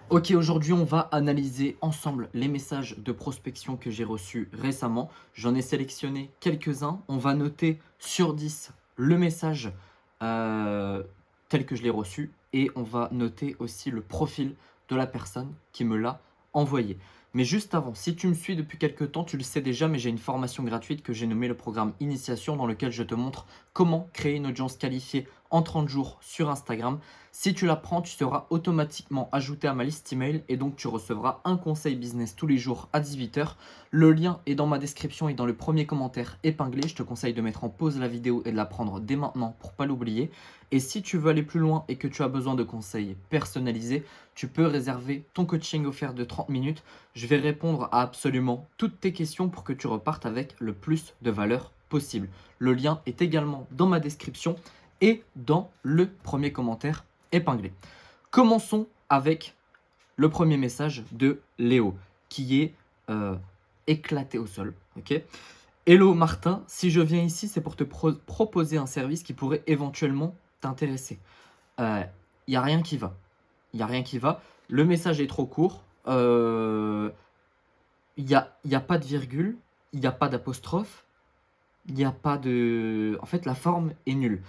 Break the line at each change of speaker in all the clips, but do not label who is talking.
Ok, aujourd'hui on va analyser ensemble les messages de prospection que j'ai reçus récemment. J'en ai sélectionné quelques-uns. On va noter sur 10 le message euh, tel que je l'ai reçu et on va noter aussi le profil de la personne qui me l'a envoyé. Mais juste avant, si tu me suis depuis quelques temps, tu le sais déjà, mais j'ai une formation gratuite que j'ai nommée le programme Initiation dans lequel je te montre comment créer une audience qualifiée en 30 jours sur Instagram. Si tu la prends, tu seras automatiquement ajouté à ma liste email et donc tu recevras un conseil business tous les jours à 18 h. Le lien est dans ma description et dans le premier commentaire épinglé. Je te conseille de mettre en pause la vidéo et de la prendre dès maintenant pour pas l'oublier. Et si tu veux aller plus loin et que tu as besoin de conseils personnalisés, tu peux réserver ton coaching offert de 30 minutes. Je vais répondre à absolument toutes tes questions pour que tu repartes avec le plus de valeur possible. Le lien est également dans ma description et dans le premier commentaire épinglé. Commençons avec le premier message de Léo qui est éclaté au sol. Ok. Hello Martin, si je viens ici, c'est pour te proposer un service qui pourrait éventuellement t'intéresser. Il n'y a rien qui va. Il n'y a rien qui va. Le message est trop court. Il y a pas de virgule. Il n'y a pas d'apostrophe. Il n'y a pas de... En fait, la forme est nulle.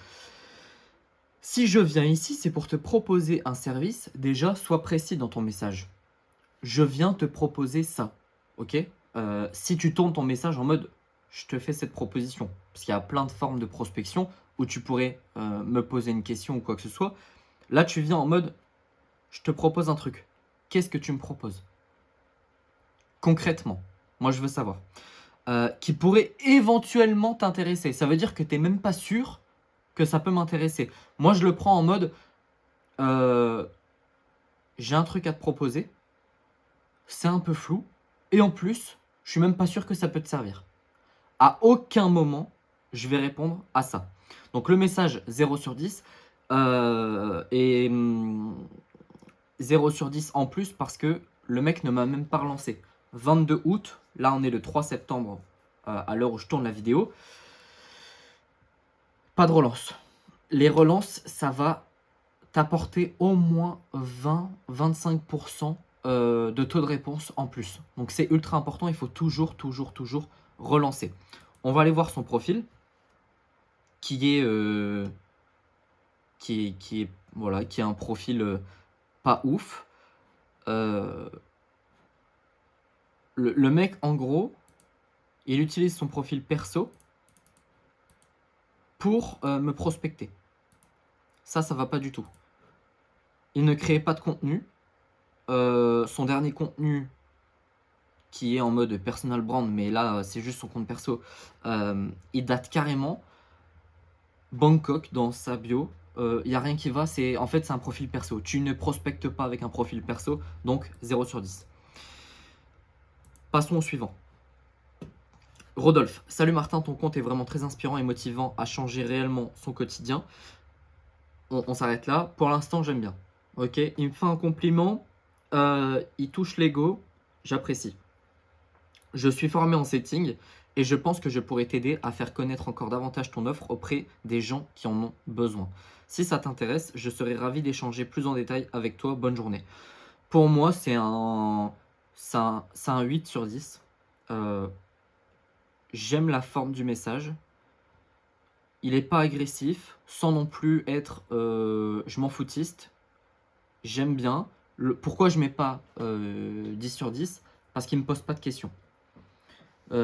Si je viens ici, c'est pour te proposer un service. Déjà, sois précis dans ton message. Je viens te proposer ça. Ok. Si tu tournes ton message en mode je te fais cette proposition, parce qu'il y a plein de formes de prospection où tu pourrais me poser une question ou quoi que ce soit. Là, tu viens en mode je te propose un truc. Qu'est-ce que tu me proposes concrètement? Moi, je veux savoir. Qui pourrait éventuellement t'intéresser. Ça veut dire que tu n'es même pas sûr que ça peut m'intéresser. Moi, je le prends en mode j'ai un truc à te proposer, c'est un peu flou, et en plus, je suis même pas sûr que ça peut te servir. À aucun moment, je vais répondre à ça. Donc le message 0 sur 10 et 0 sur 10 en plus parce que le mec ne m'a même pas relancé. 22 août, là on est le 3 septembre à l'heure où je tourne la vidéo. Pas de relance. Les relances, ça va t'apporter au moins 20-25% de taux de réponse en plus. Donc c'est ultra important, il faut toujours relancer. On va aller voir son profil qui est, voilà, qui a un profil pas ouf. Le mec, en gros, il utilise son profil perso pour me prospecter. Ça va pas du tout. Il ne crée pas de contenu. Son dernier contenu, qui est en mode personal brand, mais là, c'est juste son compte perso, il date carrément. Bangkok dans sa bio. Il n'y a rien qui va. En fait, c'est un profil perso. Tu ne prospectes pas avec un profil perso, donc 0 sur 10. Passons au suivant. Rodolphe, salut Martin, ton compte est vraiment très inspirant et motivant à changer réellement son quotidien. On s'arrête là. Pour l'instant, j'aime bien. Ok, il me fait un compliment. Il touche l'ego. J'apprécie. Je suis formé en setting et je pense que je pourrais t'aider à faire connaître encore davantage ton offre auprès des gens qui en ont besoin. Si ça t'intéresse, je serais ravi d'échanger plus en détail avec toi. Bonne journée. Pour moi, c'est un 8 sur 10. J'aime la forme du message. Il n'est pas agressif, sans non plus être je m'en foutiste. J'aime bien. Pourquoi je mets pas 10 sur 10? Parce qu'il ne me pose pas de questions.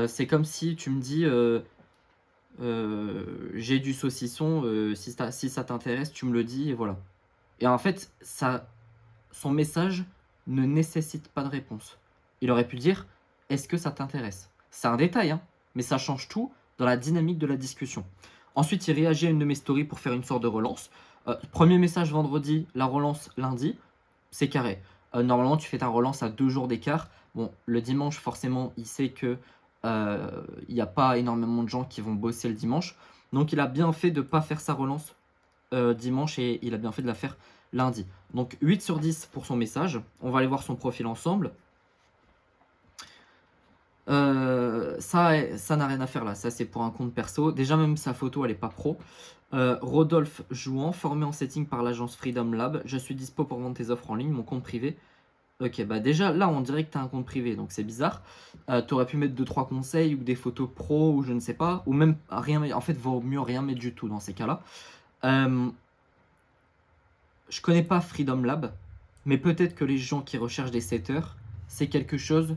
C'est comme si tu me dis j'ai du saucisson, si ça t'intéresse, tu me le dis, et voilà. Et en fait, son message ne nécessite pas de réponse. Il aurait pu dire est-ce que ça t'intéresse? C'est un détail, hein, mais ça change tout dans la dynamique de la discussion. Ensuite, il réagit à une de mes stories pour faire une sorte de relance. Premier message vendredi, la relance lundi, c'est carré. Normalement, tu fais ta relance à 2 jours d'écart. Bon, le dimanche, forcément, il sait que il n'y a pas énormément de gens qui vont bosser le dimanche. Donc, il a bien fait de ne pas faire sa relance dimanche et il a bien fait de la faire lundi. Donc 8 sur 10 pour son message. On va aller voir son profil ensemble. Ça n'a rien à faire là. Ça, c'est pour un compte perso. Déjà, même sa photo, elle n'est pas pro. Rodolphe Jouan, formé en setting par l'agence Freedom Lab. Je suis dispo pour vendre tes offres en ligne. Mon compte privé Ok, bah déjà là on dirait que tu as un compte privé, donc c'est bizarre. Tu aurais pu mettre 2-3 conseils ou des photos pro ou je ne sais pas, ou même rien. En fait, vaut mieux rien mettre du tout dans ces cas-là. Euh, je connais pas Freedom Lab, mais peut-être que les gens qui recherchent des setters, c'est quelque chose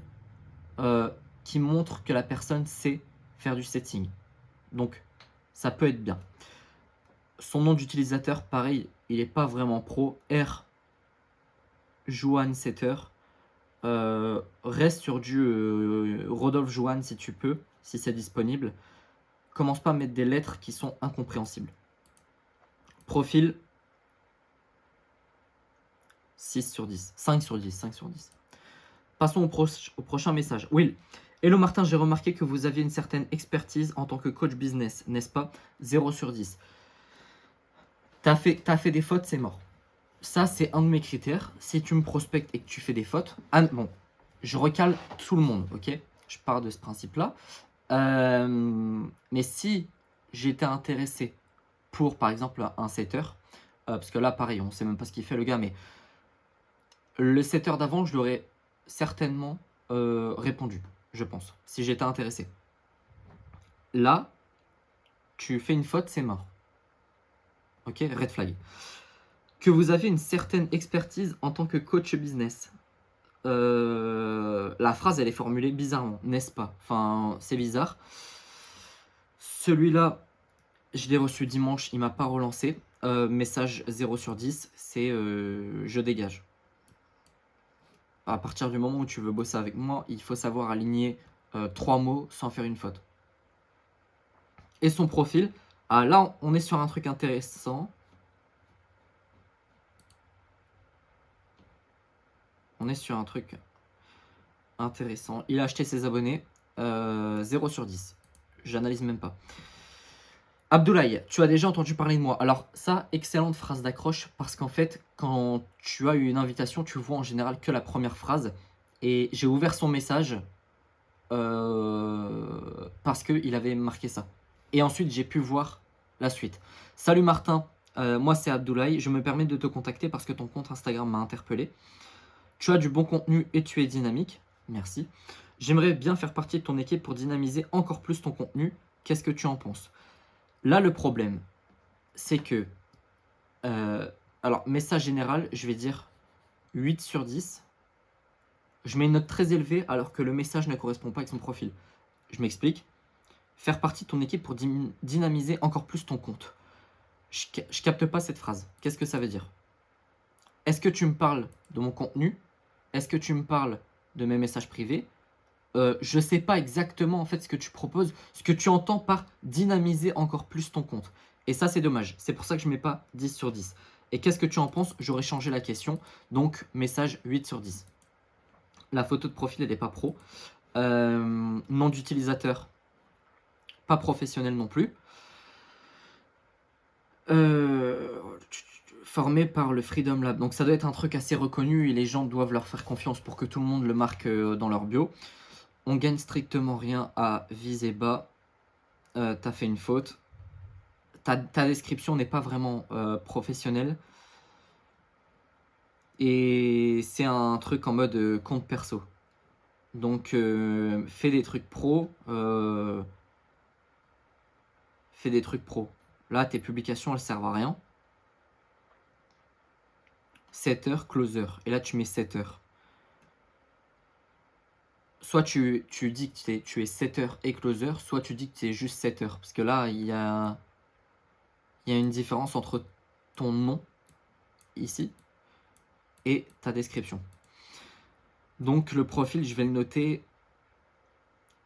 euh, qui montre que la personne sait faire du setting. Donc ça peut être bien. Son nom d'utilisateur, pareil, il n'est pas vraiment pro. R Juan Setter. Reste sur du Rodolphe Juan si tu peux, si c'est disponible. Commence pas à mettre des lettres qui sont incompréhensibles. Profil 6 sur 10, 5 sur 10, 5 sur 10. Passons au prochain message. Will, hello Martin, j'ai remarqué que vous aviez une certaine expertise en tant que coach business, n'est-ce pas? 0 sur 10. T'as fait des fautes, c'est mort. Ça, c'est un de mes critères. Si tu me prospectes et que tu fais des fautes, bon, je recale tout le monde, ok? Je pars de ce principe-là. Mais si j'étais intéressé pour, par exemple, un setter, parce que là, pareil, on sait même pas ce qu'il fait le gars, mais le setter d'avant, je l'aurais certainement répondu, je pense, si j'étais intéressé. Là, tu fais une faute, c'est mort. Ok, red flag. Que vous avez une certaine expertise en tant que coach business. La phrase, elle est formulée bizarrement, n'est-ce pas? Enfin, c'est bizarre. Celui-là, je l'ai reçu dimanche, il m'a pas relancé. Message 0 sur 10, c'est je dégage. À partir du moment où tu veux bosser avec moi, il faut savoir aligner 3 mots sans faire une faute. Et son profil, là on est sur un truc intéressant. On est sur un truc intéressant. Il a acheté ses abonnés, 0 sur 10. J'analyse même pas. Abdoulaye, tu as déjà entendu parler de moi. Alors ça, excellente phrase d'accroche, parce qu'en fait, quand tu as eu une invitation, tu vois en général que la première phrase. Et j'ai ouvert son message parce qu'il avait marqué ça. Et ensuite, j'ai pu voir la suite. Salut Martin, moi c'est Abdoulaye. Je me permets de te contacter parce que ton compte Instagram m'a interpellé. Tu as du bon contenu et tu es dynamique. Merci. J'aimerais bien faire partie de ton équipe pour dynamiser encore plus ton contenu. Qu'est-ce que tu en penses? Là, le problème, c'est que... alors, message général, je vais dire 8 sur 10. Je mets une note très élevée alors que le message ne correspond pas avec son profil. Je m'explique. Faire partie de ton équipe pour dynamiser encore plus ton compte. Je capte pas cette phrase. Qu'est-ce que ça veut dire? Est-ce que tu me parles de mon contenu? Est-ce que tu me parles de mes messages privés? Je sais pas exactement en fait ce que tu proposes, ce que tu entends par dynamiser encore plus ton compte. Et ça, c'est dommage. C'est pour ça que je mets pas 10 sur 10. Et qu'est-ce que tu en penses? J'aurais changé la question. Donc, message 8 sur 10. La photo de profil, elle n'est pas pro. Nom d'utilisateur, pas professionnel non plus. Formé par le Freedom Lab. Donc ça doit être un truc assez reconnu et les gens doivent leur faire confiance pour que tout le monde le marque dans leur bio. On gagne strictement rien à viser bas. T'as fait une faute. Ta description n'est pas vraiment professionnelle. Et c'est un truc en mode compte perso. Donc fais des trucs pro. Fais des trucs pro. Là, tes publications, elles servent à rien. Setter, closer. Et là, tu mets setter. Soit tu dis que tu es setter et closer, soit tu dis que tu es juste setter. Parce que là, il y a une différence entre ton nom, ici, et ta description. Donc le profil, je vais le noter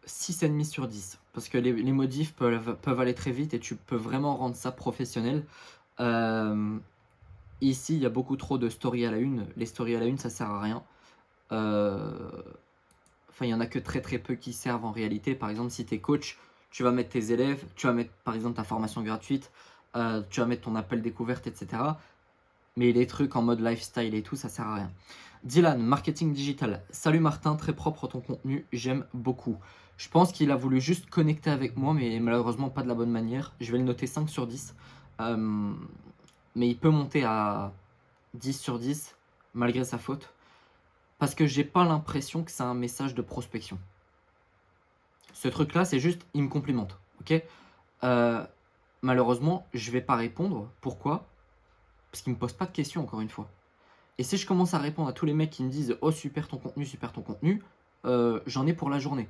6,5 sur 10. Parce que les modifs peuvent aller très vite et tu peux vraiment rendre ça professionnel. Ici, il y a beaucoup trop de stories à la une. Les stories à la une, ça sert à rien. Enfin, il n'y en a que très très peu qui servent en réalité. Par exemple, si tu es coach, tu vas mettre tes élèves, tu vas mettre par exemple ta formation gratuite, tu vas mettre ton appel découverte, etc. Mais les trucs en mode lifestyle et tout, ça sert à rien. Dylan, marketing digital. Salut Martin, très propre ton contenu, j'aime beaucoup. Je pense qu'il a voulu juste connecter avec moi, mais malheureusement pas de la bonne manière. Je vais le noter 5 sur 10. Mais il peut monter à 10 sur 10, malgré sa faute. parce que j'ai pas l'impression que c'est un message de prospection. Ce truc-là, c'est juste, il me complimente, ok? Malheureusement, je vais pas répondre. Pourquoi? Parce qu'il me pose pas de questions, encore une fois. Et si je commence à répondre à tous les mecs qui me disent « Oh, super ton contenu », j'en ai pour la journée.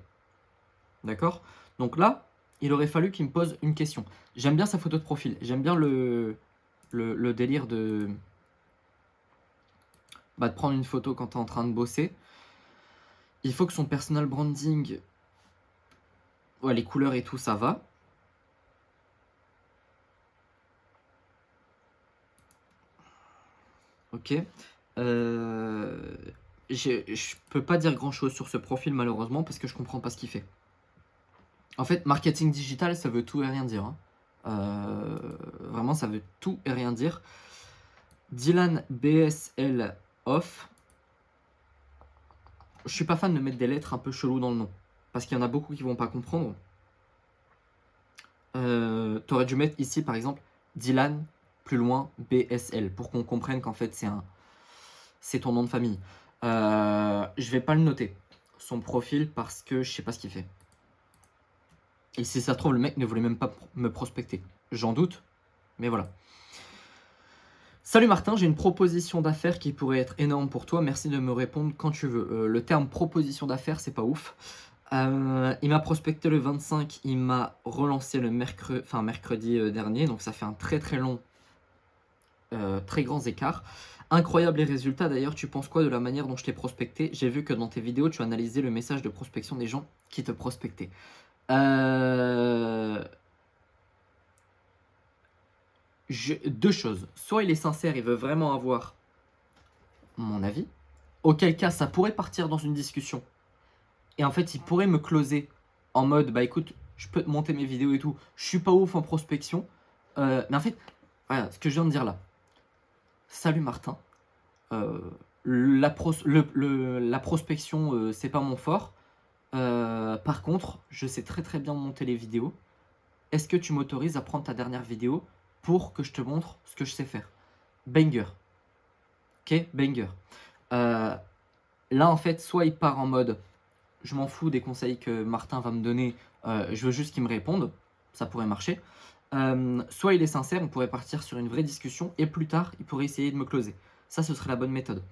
D'accord? Donc là, il aurait fallu qu'il me pose une question. J'aime bien sa photo de profil. J'aime bien le délire de prendre une photo quand tu es en train de bosser. Il faut que son personal branding, ouais, les couleurs et tout, ça va. Ok. Je peux pas dire grand chose sur ce profil malheureusement parce que je comprends pas ce qu'il fait. En fait, marketing digital, ça veut tout et rien dire, hein. Vraiment, ça veut tout et rien dire. Dylan BSL off. Je suis pas fan de mettre des lettres un peu cheloues dans le nom. Parce qu'il y en a beaucoup qui vont pas comprendre. T'aurais dû mettre ici, par exemple, Dylan, plus loin, BSL. Pour qu'on comprenne qu'en fait, c'est ton nom de famille. Je vais pas le noter, son profil, parce que je sais pas ce qu'il fait. Et si ça se trouve, le mec ne voulait même pas me prospecter. J'en doute, mais voilà. Salut Martin, j'ai une proposition d'affaires qui pourrait être énorme pour toi. Merci de me répondre quand tu veux. Le terme proposition d'affaires, c'est pas ouf. Il m'a prospecté le 25, il m'a relancé le mercredi dernier. Donc ça fait un très très long, très grand écart. Incroyable les résultats. D'ailleurs, tu penses quoi de la manière dont je t'ai prospecté? J'ai vu que dans tes vidéos, tu as analysé le message de prospection des gens qui te prospectaient. Deux choses. Soit il est sincère, il veut vraiment avoir mon avis, auquel cas ça pourrait partir dans une discussion. Et en fait, il pourrait me closer en mode, bah écoute, je peux te monter mes vidéos et tout, je suis pas ouf en prospection. Mais en fait, voilà ce que je viens de dire là. Salut Martin, la prospection, c'est pas mon fort. Par contre, je sais très très bien monter les vidéos. Est-ce que tu m'autorises à prendre ta dernière vidéo pour que je te montre ce que je sais faire? Banger. Ok, banger. Là, en fait, soit il part en mode je m'en fous des conseils que Martin va me donner, je veux juste qu'il me réponde, ça pourrait marcher. Soit il est sincère, on pourrait partir sur une vraie discussion et plus tard, il pourrait essayer de me closer. Ça, ce serait la bonne méthode.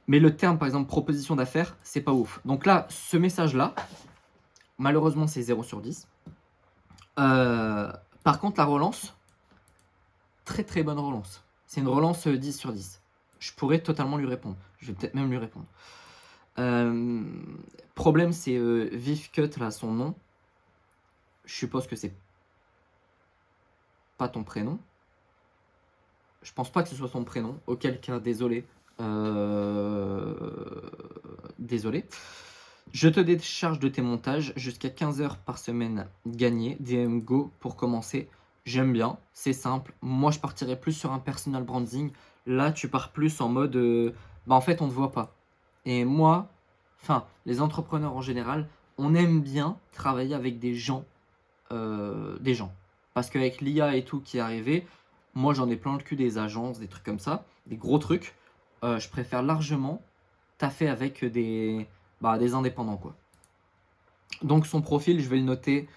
Mais le terme, par exemple, proposition d'affaires, c'est pas ouf. Donc là, ce message-là, malheureusement, c'est 0 sur 10. Par contre, la relance, très très bonne relance. C'est une relance 10 sur 10. Je pourrais totalement lui répondre. Je vais peut-être même lui répondre. Problème, c'est Vif Cut, là, son nom. Je suppose que c'est pas ton prénom. Je pense pas que ce soit ton prénom. Auquel cas, désolé. Désolé. Je te décharge de tes montages jusqu'à 15 heures par semaine gagnées. DM Go pour commencer. J'aime bien, c'est simple. Moi, je partirais plus sur un personal branding. Là, tu pars plus en mode en fait, on ne te voit pas. Et moi, enfin, les entrepreneurs en général, on aime bien travailler avec des gens. Parce qu'avec l'IA et tout qui est arrivé, moi, j'en ai plein le cul des agences, des trucs comme ça, des gros trucs. Je préfère largement taffer avec des indépendants, quoi. Donc, son profil, je vais le noter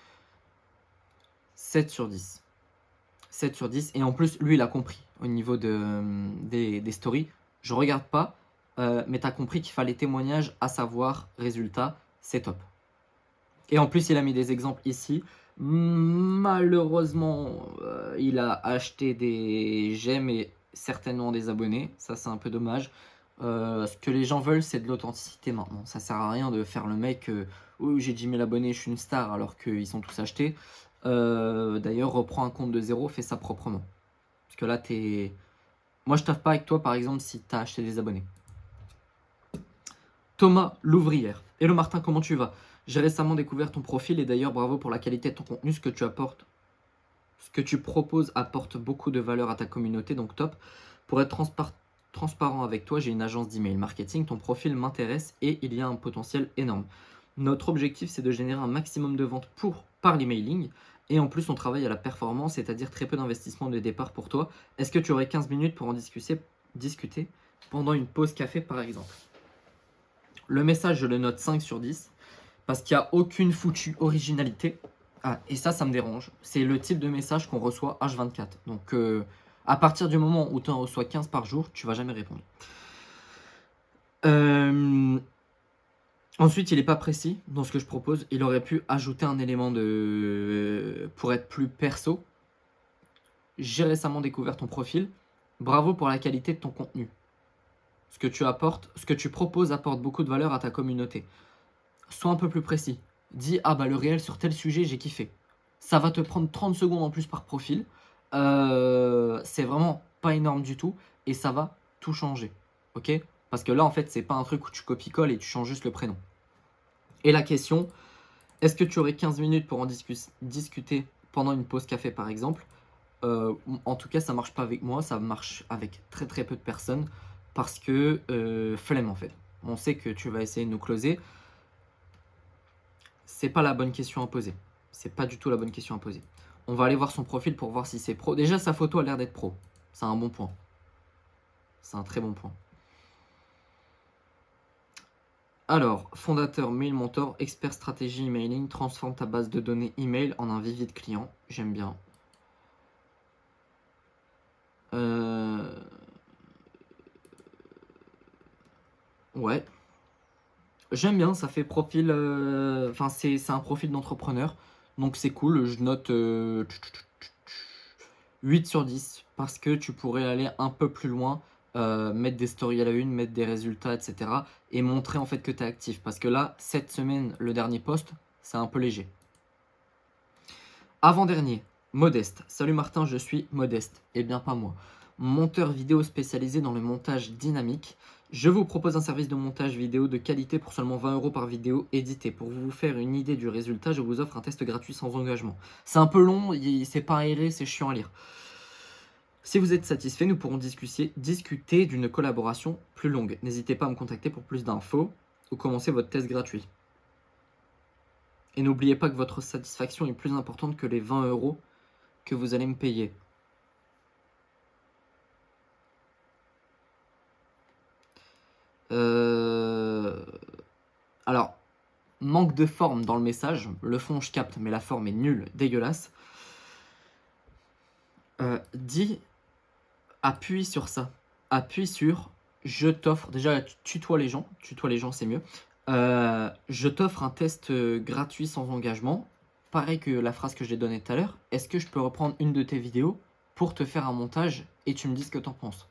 7 sur 10. 7 sur 10. Et en plus, lui, il a compris au niveau des stories. Je regarde pas, mais tu as compris qu'il fallait témoignage, à savoir résultat, c'est top. Et en plus, il a mis des exemples ici. Malheureusement, il a acheté des j'aime et certainement des abonnés. Ça, c'est un peu dommage. Ce que les gens veulent, c'est de l'authenticité maintenant. Ça sert à rien de faire le mec oui, j'ai 10 000 abonnés, je suis une star, alors qu'ils sont tous achetés. D'ailleurs, reprends un compte de zéro, fais ça proprement. Parce que là, t'es. Moi, je taffe pas avec toi, par exemple, si t'as acheté des abonnés. Thomas Louvrière. Hello Martin, comment tu vas? J'ai récemment découvert ton profil et d'ailleurs bravo pour la qualité de ton contenu. Ce que tu apportes, ce que tu proposes apporte beaucoup de valeur à ta communauté, donc top. Pour être transparent avec toi, j'ai une agence d'email marketing. Ton profil m'intéresse et il y a un potentiel énorme. Notre objectif, c'est de générer un maximum de ventes par l'emailing. Et en plus, on travaille à la performance, c'est-à-dire très peu d'investissement de départ pour toi. Est-ce que tu aurais 15 minutes pour en discuter pendant une pause café, par exemple? Le message, je le note 5 sur 10 parce qu'il n'y a aucune foutue originalité. Ah, et ça me dérange. C'est le type de message qu'on reçoit H24. Donc, à partir du moment où tu en reçois 15 par jour, tu vas jamais répondre. Ensuite, il n'est pas précis dans ce que je propose. Il aurait pu ajouter un élément pour être plus perso. J'ai récemment découvert ton profil. Bravo pour la qualité de ton contenu. Ce que tu apportes, ce que tu proposes apporte beaucoup de valeur à ta communauté. Sois un peu plus précis. Dis, ah bah le réel sur tel sujet, j'ai kiffé. Ça va te prendre 30 secondes en plus par profil. C'est vraiment pas énorme du tout. Et ça va tout changer. Ok? Parce que là, en fait, c'est pas un truc où tu copies-colles et tu changes juste le prénom. Et la question, est-ce que tu aurais 15 minutes pour en discuter pendant une pause café, par exemple? En tout cas, ça marche pas avec moi. Ça marche avec très très peu de personnes. Parce que flemme, en fait. On sait que tu vas essayer de nous closer. C'est pas la bonne question à poser. C'est pas du tout la bonne question à poser. On va aller voir son profil pour voir si c'est pro. Déjà, sa photo a l'air d'être pro. C'est un bon point. C'est un très bon point. Alors, fondateur, mail mentor, expert stratégie emailing, transforme ta base de données email en un vivier de clients. J'aime bien. Ouais. J'aime bien, ça fait profil. Enfin, c'est un profil d'entrepreneur. Donc c'est cool. Je note 8 sur 10 parce que tu pourrais aller un peu plus loin, mettre des stories à la une, mettre des résultats, etc. Et montrer en fait que tu es actif. Parce que là, cette semaine, le dernier post, c'est un peu léger. Avant-dernier, Modeste. Salut Martin, je suis Modeste. Eh bien pas moi. Monteur vidéo spécialisé dans le montage dynamique. Je vous propose un service de montage vidéo de qualité pour seulement 20 € par vidéo éditée. Pour vous faire une idée du résultat, je vous offre un test gratuit sans engagement. C'est un peu long, c'est pas aéré, c'est chiant à lire. Si vous êtes satisfait, nous pourrons discuter d'une collaboration plus longue. N'hésitez pas à me contacter pour plus d'infos ou commencer votre test gratuit. Et n'oubliez pas que votre satisfaction est plus importante que les 20 € que vous allez me payer. Alors, manque de forme dans le message. Le fond, je capte, mais la forme est nulle, dégueulasse. Appuie sur ça. Appuie sur je t'offre. Déjà, tutoie les gens. Tutoie les gens, c'est mieux. Je t'offre un test gratuit sans engagement. Pareil que la phrase que je t'ai donnée tout à l'heure. Est-ce que je peux reprendre une de tes vidéos pour te faire un montage et tu me dis ce que t'en penses?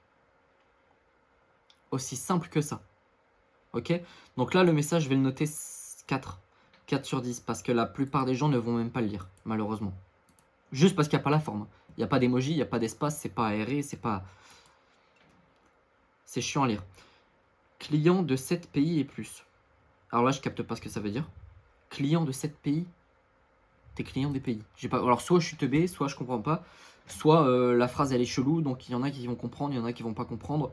Aussi simple que ça. Ok? Donc là, le message, je vais le noter 4. 4 sur 10 parce que la plupart des gens ne vont même pas le lire, malheureusement. Juste parce qu'il n'y a pas la forme. Il n'y a pas d'emoji, il n'y a pas d'espace, c'est pas aéré, c'est pas... C'est chiant à lire. Client de 7 pays et plus. Alors là, je capte pas ce que ça veut dire. Client de 7 pays. T'es client des pays. J'ai pas... Alors soit je suis teubé, soit je comprends pas. Soit la phrase elle est chelou, donc il y en a qui vont comprendre, il y en a qui vont pas comprendre.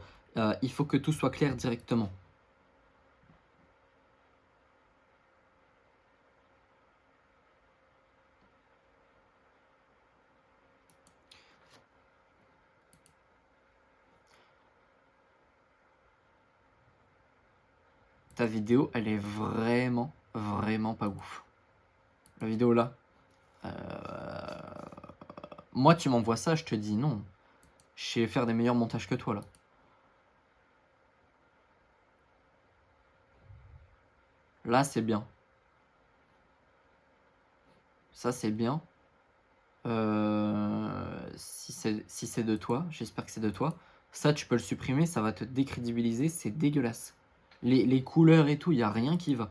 Il faut que tout soit clair directement. Ta vidéo, elle est vraiment, vraiment pas ouf. La vidéo là. Moi, tu m'envoies ça, je te dis non. Je sais faire des meilleurs montages que toi là. Là, c'est bien. Ça, c'est bien. Si c'est de toi, j'espère que c'est de toi. Ça, tu peux le supprimer, ça va te décrédibiliser, c'est dégueulasse. Les couleurs et tout, il n'y a rien qui va.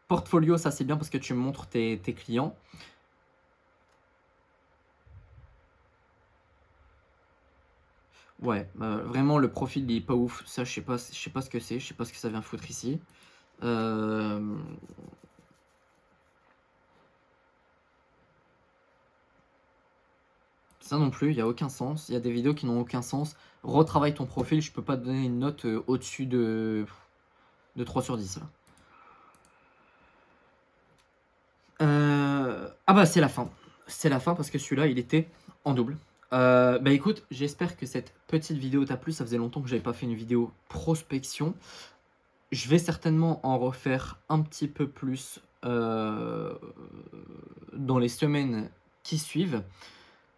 Portfolio, ça c'est bien parce que tu montres tes clients. Ouais, vraiment le profil il est pas ouf. Ça, je sais pas ce que c'est, je sais pas ce que ça vient foutre ici. Ça non plus, il n'y a aucun sens. Il y a des vidéos qui n'ont aucun sens. Retravaille ton profil, je peux pas te donner une note au-dessus de 3 sur 10 là. Ah bah c'est la fin. C'est la fin parce que celui-là il était en double. Bah écoute, j'espère que cette petite vidéo t'a plu. Ça faisait longtemps que j'avais pas fait une vidéo prospection. Je vais certainement en refaire un petit peu plus dans les semaines qui suivent.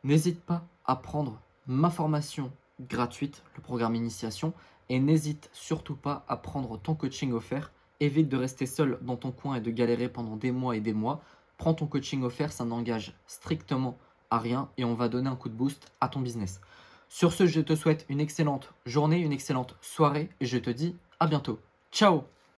N'hésite pas à prendre ma formation gratuite, le programme Initiation, et n'hésite surtout pas à prendre ton coaching offert. Évite de rester seul dans ton coin et de galérer pendant des mois et des mois. Prends ton coaching offert, ça n'engage strictement à rien et on va donner un coup de boost à ton business. Sur ce, je te souhaite une excellente journée, une excellente soirée et je te dis à bientôt. Ciao!